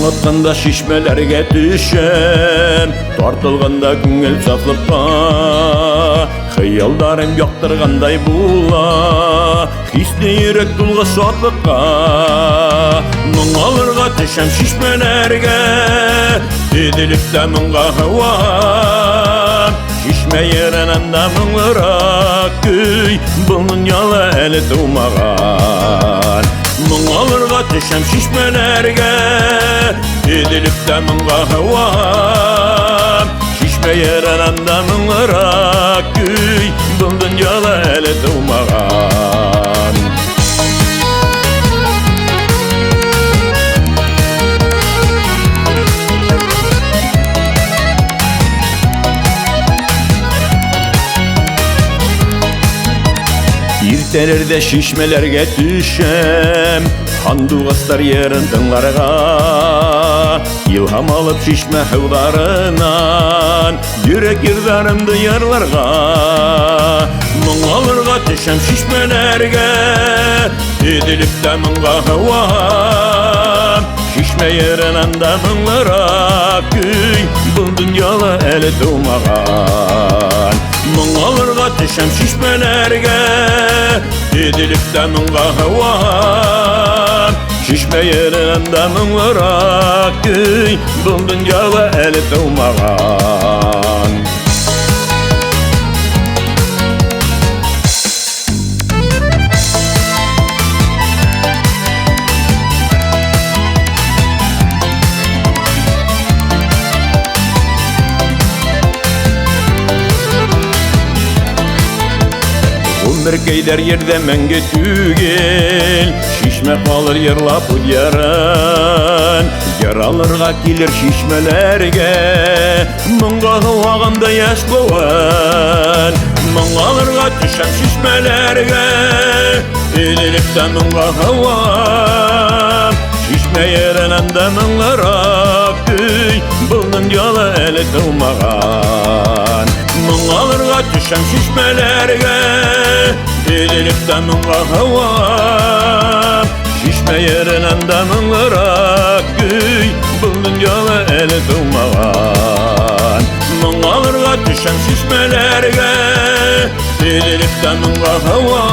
atқанда шишмелерге түшем, тартылғанда күңел сафлыққа, қиялдарым яқтырғандай була, хисне ерек тұлға шатлыққа. Мұңалырға түшем шишмелерге, деділікті мұңға хауа, шишме ерінанда мұңлырақ көй, бұл дүниялы әлі тумаған. Мұңалырға түшем шишмелерге, деділікті мұңға хауа, шишме ерінанда мұңлырақ көй, бұл дүниялы әлі тумаған. Иртелерде шишмелерге түшем, хандуғастар ерін тыңларға, илхам алып шишме хаударынан, жүрек ердарымды ярларға. Мұңалырға түшем шишмелерге, деділікті мұңға хауа, шишме ерінанда мұңлырақ көй, бұл дүниялы әлі тумаған. Мұңалырға түшем шишмелерге, деділікті мұңға хауа, шишме ерінанда мұңлырақ көй, бұл дүниялы әлі тумаған. Өмір кейдер ерде мәңге түгел, шишме қалыр ерлап ұдярын, яралырға келер шишмелерге, мұңға қылғанда яш болын. Мұңалырға түшем шишмелерге, елілікті мұңға қауа, шишме ерінанда мұңлырақ көй, бұл дүниялы әлі тумаған. Мұңалырға түшем шишмелерге, деділікті мұңға хауа, шишме ерінанда мұңлырақ көй, бұл дүниялы әлі тумаған. Мұңалырға түшем шишмелерге, деділікті мұңға хауа,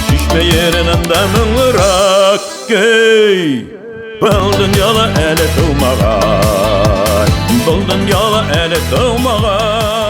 шишме ерінанда мұңлырақ көй, бұл дүниялы әлі тумаған. Бұл дүниялы әлі тумаған.